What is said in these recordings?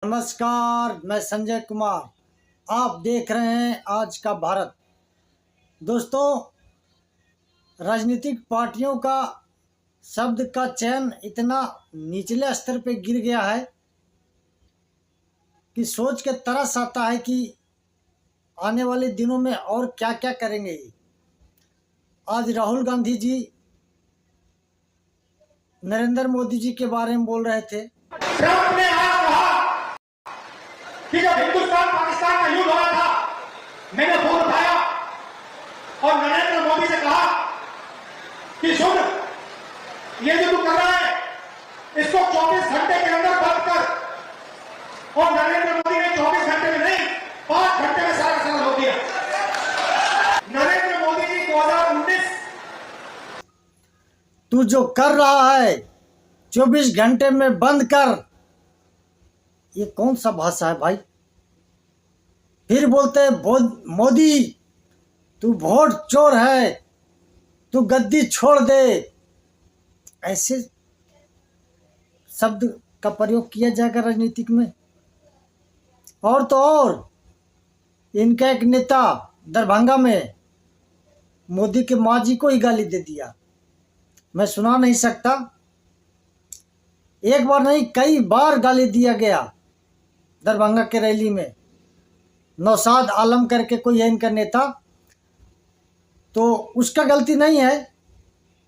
नमस्कार, मैं संजय कुमार। आप देख रहे हैं आज का भारत। दोस्तों, राजनीतिक पार्टियों का शब्द का चयन इतना निचले स्तर पे गिर गया है कि सोच के तरस आता है कि आने वाले दिनों में और क्या क्या करेंगे ये। आज राहुल गांधी जी नरेंद्र मोदी जी के बारे में बोल रहे थे। ट्रंप ने आज कहा कि जब हिंदुस्तान पाकिस्तान का युद्ध हो रहा था, मैंने फोन उठाया और नरेंद्र मोदी से कहा कि सुन, ये जो तू कर रहा है इसको 24 घंटे के अंदर बंद कर। और नरेंद्र मोदी ने 24 घंटे में नहीं, 5 घंटे में सारा सारा हो दिया। नरेंद्र मोदी जी 2019 तू जो कर रहा है 24 घंटे में बंद कर। ये कौन सा भाषा है भाई? फिर बोलते हैं मोदी तू वोट चोर है, तू गद्दी छोड़ दे। ऐसे शब्द का प्रयोग किया जाएगा राजनीतिक में। और तो और इनका एक नेता दरभंगा में मोदी के माँ जी को ही गाली दे दिया। मैं सुना नहीं सकता, एक बार नहीं कई बार गाली दिया गया दरभंगा के रैली में। नौशाद आलम करके कोई है इनका नेता, तो उसका गलती नहीं है।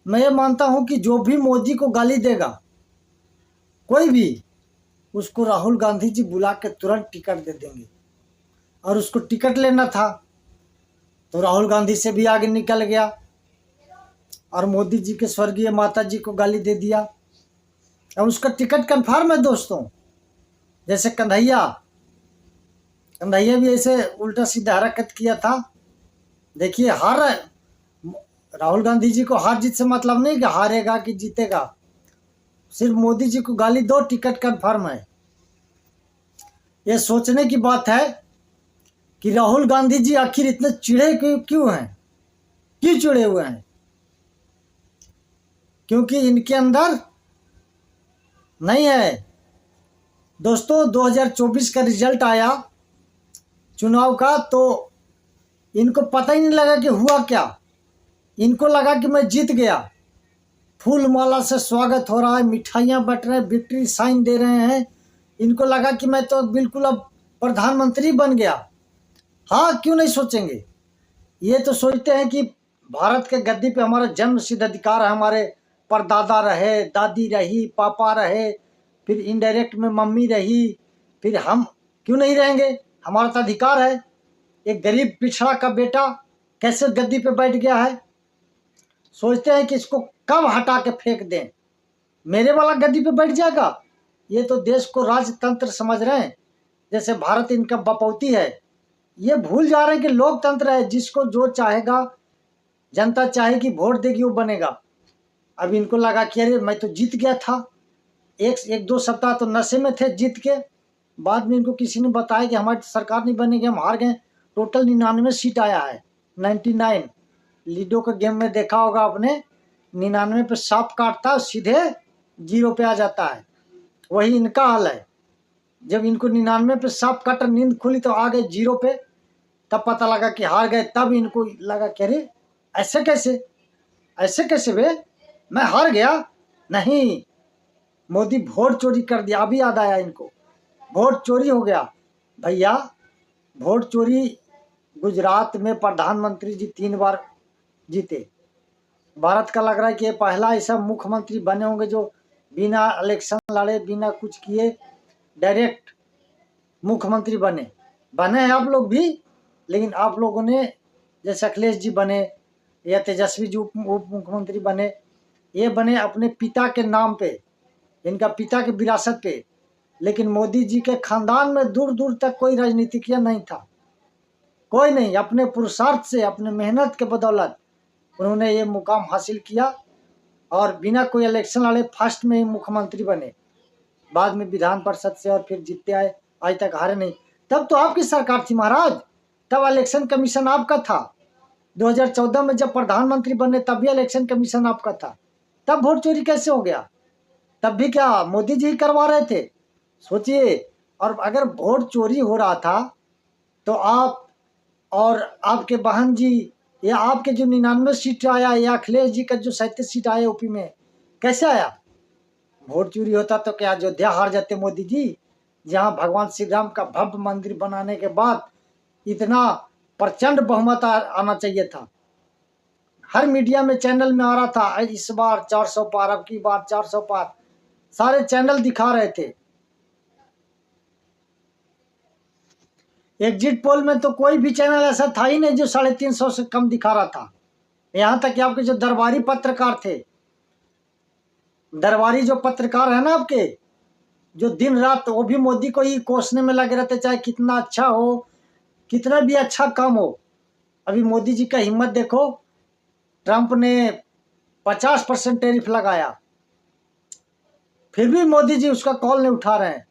मैं ये मानता हूं कि जो भी मोदी को गाली देगा कोई भी, उसको राहुल गांधी जी बुला के तुरंत टिकट दे देंगे। और उसको टिकट लेना था तो राहुल गांधी से भी आगे निकल गया और मोदी जी के स्वर्गीय माता जी को गाली दे दिया। अब उसका टिकट कन्फर्म है दोस्तों। जैसे कन्हैया भी ऐसे उल्टा सीधा हरकत किया था। देखिए, राहुल गांधी जी को हार जीत से मतलब नहीं कि हारेगा कि जीतेगा, सिर्फ मोदी जी को गाली दो, टिकट कन्फर्म है। ये सोचने की बात है कि राहुल गांधी जी आखिर इतने चिढ़े क्यों हैं, क्यों चिढ़े हुए हैं? क्योंकि इनके अंदर नहीं है। दोस्तों, 2024 का रिजल्ट आया चुनाव का, तो इनको पता ही नहीं लगा कि हुआ क्या। इनको लगा कि मैं जीत गया। फूल माला से स्वागत हो रहा है, मिठाइयाँ बट रहे हैं, विक्ट्री साइन दे रहे हैं। इनको लगा कि मैं तो बिल्कुल अब प्रधानमंत्री बन गया। हाँ, क्यों नहीं सोचेंगे? ये तो सोचते हैं कि भारत के गद्दी पे हमारा जन्म सिद्ध अधिकार है। हमारे परदादा रहे, दादी रही, पापा रहे, फिर इनडायरेक्ट में मम्मी रही, फिर हम क्यों नहीं रहेंगे? हमारा तो अधिकार है। एक गरीब पिछड़ा का बेटा कैसे गद्दी पे बैठ गया है। सोचते हैं कि इसको कब हटा के फेंक दें, मेरे वाला गद्दी पे बैठ जाएगा। ये तो देश को राजतंत्र समझ रहे हैं, जैसे भारत इनका बपौती है। ये भूल जा रहे हैं कि लोकतंत्र है, जिसको जो चाहेगा, जनता चाहेगी, वोट देगी, वो बनेगा। अब इनको लगा कि अरे मैं तो जीत गया था। एक दो सप्ताह तो नशे में थे जीत के। बाद में इनको किसी ने बताया कि हमारी सरकार नहीं बनेगी, हम हार गए। टोटल 99 सीट आया है, 99। लीडो के गेम में देखा होगा आपने, 99 पे सांप काटता है, सीधे 0 पे आ जाता है। वही इनका हाल है। जब इनको 99 पे सांप काटा, नींद खुली तो आ गए 0 पे। तब पता लगा कि हार गए। तब इनको लगा कि अरे ऐसे कैसे बे, मैं हार गया। नहीं, मोदी वोट चोरी कर दिया। अभी याद आया इनको, वोट चोरी हो गया। भैया, वोट चोरी गुजरात में प्रधानमंत्री जी 3 बार जीते। भारत का लग रहा है कि ये पहला ऐसा मुख्यमंत्री बने होंगे जो बिना इलेक्शन लड़े, बिना कुछ किए डायरेक्ट मुख्यमंत्री बने हैं आप लोग भी। लेकिन आप लोगों ने, जैसे अखिलेश जी बने या तेजस्वी जी उप मुख्यमंत्री बने, ये बने अपने पिता के नाम पे, इनका पिता के विरासत पे। लेकिन मोदी जी के खानदान में दूर दूर तक कोई राजनीतिज्ञ नहीं था, कोई नहीं। अपने पुरुषार्थ से, अपने मेहनत के बदौलत उन्होंने ये मुकाम हासिल किया और बिना कोई इलेक्शन लड़े फर्स्ट में ही मुख्यमंत्री बने। बाद में विधान परिषद से और फिर जीतते आए, आज तक हारे नहीं। तब तो आपकी सरकार थी महाराज, तब इलेक्शन कमीशन आपका था। 2014 में जब प्रधानमंत्री बने तब भी इलेक्शन कमीशन आपका था। तब वोट चोरी कैसे हो गया? तब भी क्या मोदी जी करवा रहे थे? सोचिए, और अगर वोट चोरी हो रहा था तो आप और आपके बहन जी या आपके जो 99 सीट आया या अखिलेश जी का जो 37 सीट आया यूपी में, कैसे आया? वोट चोरी होता तो क्या अयोध्या हार जाते मोदी जी, जहां भगवान श्री राम का भव्य मंदिर बनाने के बाद इतना प्रचंड बहुमत आना चाहिए था। हर मीडिया में चैनल में आ रहा था इस बार 400 पार, अब की बार 400 पार, सारे चैनल दिखा रहे थे। एग्जिट पोल में तो कोई भी चैनल ऐसा था ही नहीं जो 350 से कम दिखा रहा था। यहां तक कि आपके जो दरबारी पत्रकार थे, दरबारी जो पत्रकार है ना आपके, जो दिन रात वो भी मोदी को ही कोसने में लगे रहते, चाहे कितना अच्छा हो, कितना भी अच्छा काम हो। अभी मोदी जी का हिम्मत देखो, ट्रंप ने 50% टैरिफ लगाया, फिर भी मोदी जी उसका कॉल नहीं उठा रहे हैं।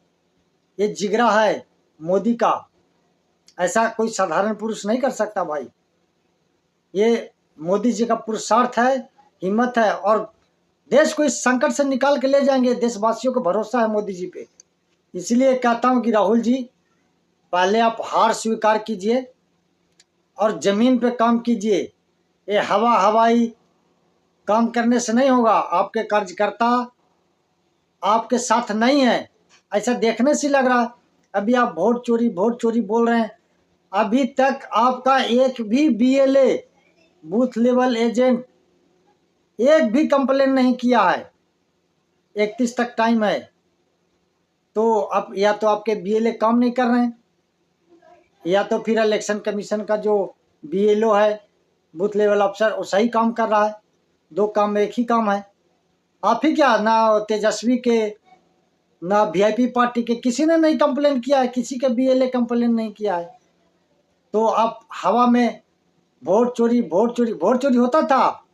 ये जिगरा है मोदी का, ऐसा कोई साधारण पुरुष नहीं कर सकता भाई। ये मोदी जी का पुरुषार्थ है, हिम्मत है, और देश को इस संकट से निकाल के ले जाएंगे। देशवासियों को भरोसा है मोदी जी पे। इसलिए कहता हूं कि राहुल जी, पहले आप हार स्वीकार कीजिए और जमीन पे काम कीजिए। ये हवाई काम करने से नहीं होगा। आपके कार्यकर्ता आपके साथ नहीं है, ऐसा देखने से लग रहा है। अभी आप वोट चोरी बोल रहे हैं। अभी तक आपका एक भी बीएलए, बूथ लेवल एजेंट, एक भी कंप्लेन नहीं किया है। 31 तक टाइम है। तो अब या तो आपके बीएलए काम नहीं कर रहे हैं, या तो फिर इलेक्शन कमीशन का जो बीएलओ है, बूथ लेवल अफसर, वो सही काम कर रहा है। दो काम में एक ही काम है। आप ही क्या, ना तेजस्वी के ना वीआईपी पार्टी के किसी ने नहीं कंप्लेन किया है, किसी के बीएलए कंप्लेन नहीं किया है। तो आप हवा में वोट चोरी होता था।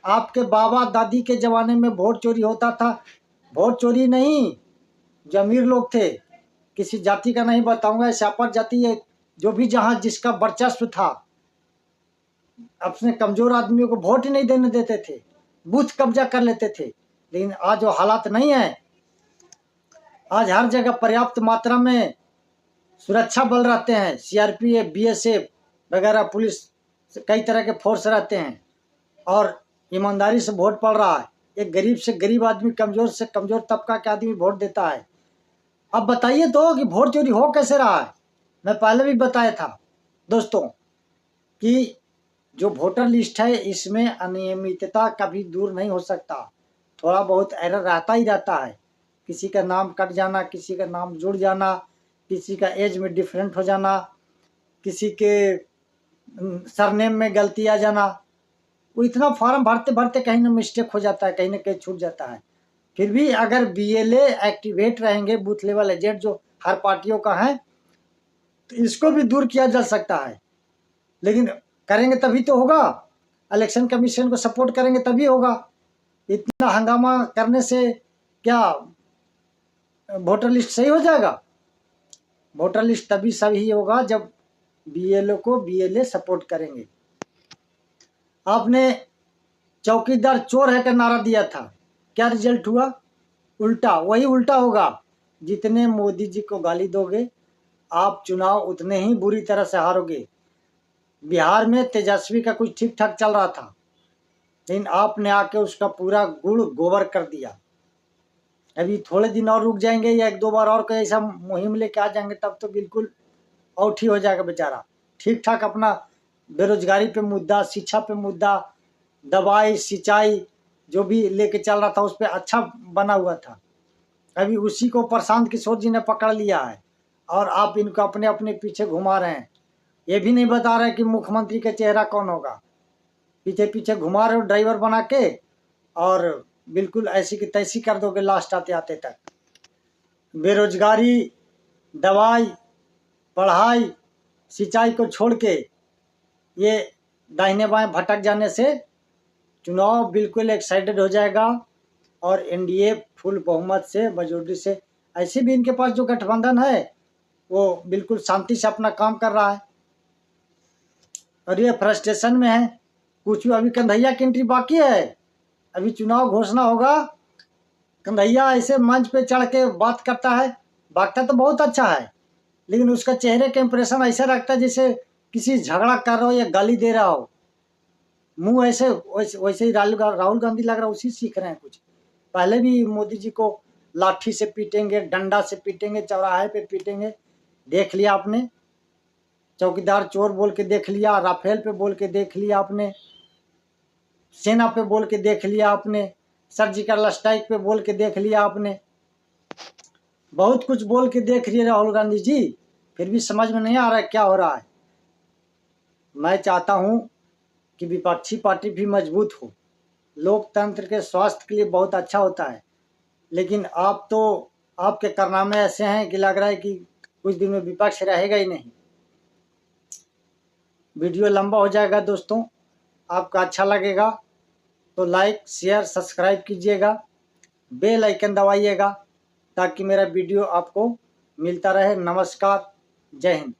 आपके बाबा दादी के जमाने में वोट चोरी होता था। वोट चोरी नहीं, जो अमीर लोग थे, किसी जाति का नहीं बताऊंगा, शापर जाति है, जो भी जहां जिसका वर्चस्व था, अपने कमजोर आदमियों को वोट ही नहीं देने देते थे, बूथ कब्जा कर लेते थे। लेकिन आज वो हालात नहीं है। आज हर जगह पर्याप्त मात्रा में सुरक्षा बल रहते हैं, सीआरपीएफ, बीएसएफ वगैरह, पुलिस, कई तरह के फोर्स रहते हैं, और ईमानदारी से वोट पड़ रहा है। एक गरीब से गरीब आदमी, कमजोर से कमजोर तबका के आदमी वोट देता है। अब बताइए तो कि वोट चोरी हो कैसे रहा है। मैं पहले भी बताया था दोस्तों कि जो वोटर लिस्ट है, इसमें अनियमितता कभी दूर नहीं हो सकता। थोड़ा बहुत एरर रहता ही रहता है। किसी का नाम कट जाना, किसी का नाम जुड़ जाना, किसी का एज में डिफरेंट हो जाना, किसी के सरनेम में गलती आ जाना। वो इतना फॉर्म भरते भरते कहीं ना मिस्टेक हो जाता है, कहीं ना कहीं छूट जाता है। फिर भी अगर बीएलए एक्टिवेट रहेंगे, बूथ लेवल एजेंट जो हर पार्टियों का है, तो इसको भी दूर किया जा सकता है। लेकिन करेंगे तभी तो होगा। इलेक्शन कमीशन को सपोर्ट करेंगे तभी होगा। इतना हंगामा करने से क्या वोटर लिस्ट सही हो जाएगा? वोटर लिस्ट तभी सही होगा जब बीएलओ को बीएलए सपोर्ट करेंगे। आपने चौकीदार चोर है का नारा दिया था, क्या रिजल्ट हुआ? उल्टा, वही उल्टा होगा। जितने मोदी जी को गाली दोगे, आप चुनाव उतने ही बुरी तरह से हारोगे। बिहार में तेजस्वी का कुछ ठीक ठाक चल रहा था, लेकिन आपने आके उसका पूरा गुड़ गोबर कर दिया। अभी थोड़े दिन और रुक जाएंगे, या एक दो बार और कोई ऐसा मुहिम लेके आ जाएंगे, तब तो बिल्कुल आउट ही हो जाएगा बेचारा। ठीक ठाक अपना बेरोजगारी पे मुद्दा, शिक्षा पे मुद्दा, दवाई, सिंचाई जो भी लेके चल रहा था, उस पर अच्छा बना हुआ था। अभी उसी को प्रशांत किशोर जी ने पकड़ लिया है, और आप इनको अपने अपने पीछे घुमा रहे हैं। ये भी नहीं बता रहे कि मुख्यमंत्री का चेहरा कौन होगा। पीछे पीछे घुमा रहे हो ड्राइवर बना के, और बिल्कुल ऐसी की तैसी कर दोगे लास्ट आते आते तक। बेरोजगारी, दवाई, पढ़ाई, सिंचाई को छोड़ के ये दाहिने बाएं भटक जाने से चुनाव बिल्कुल एक्साइटेड हो जाएगा, और एनडीए फुल बहुमत से, मेजोरिटी से, ऐसे भी इनके पास जो गठबंधन है वो बिल्कुल शांति से अपना काम कर रहा है, और ये फ्रस्ट्रेशन में है। कुछ भी अभी कन्हैया की एंट्री बाकी है। अभी चुनाव घोषणा होगा, कन्हैया ऐसे मंच पे चढ़ के बात करता है, वक्ता तो बहुत अच्छा है, लेकिन उसका चेहरे का इंप्रेशन ऐसा रखता है जैसे किसी झगड़ा कर रहा हो या गाली दे रहा हो। मुंह ऐसे वैसे ही राहुल गांधी लग रहा है उसी सीख रहे हैं कुछ। पहले भी मोदी जी को लाठी से पीटेंगे, डंडा से पीटेंगे, चौराहे पे पीटेंगे, देख लिया आपने। चौकीदार चोर बोल के देख लिया, राफेल पे बोल के देख लिया आपने, सेना पे बोल के देख लिया आपने, सर्जिकल स्ट्राइक पे बोल के देख लिया आपने, बहुत कुछ बोल के देख लिए राहुल गांधी जी, फिर भी समझ में नहीं आ रहा है क्या हो रहा है। मैं चाहता हूं कि विपक्षी पार्टी भी मजबूत हो, लोकतंत्र के स्वास्थ्य के लिए बहुत अच्छा होता है, लेकिन आप तो आपके कारनामे ऐसे हैं कि लग रहा है कि कुछ दिन में विपक्ष रहेगा ही नहीं। वीडियो लंबा हो जाएगा दोस्तों, आपका अच्छा लगेगा तो लाइक शेयर सब्सक्राइब कीजिएगा, बेल आइकन दबाइएगा ताकि मेरा वीडियो आपको मिलता रहे। नमस्कार, जय हिंद।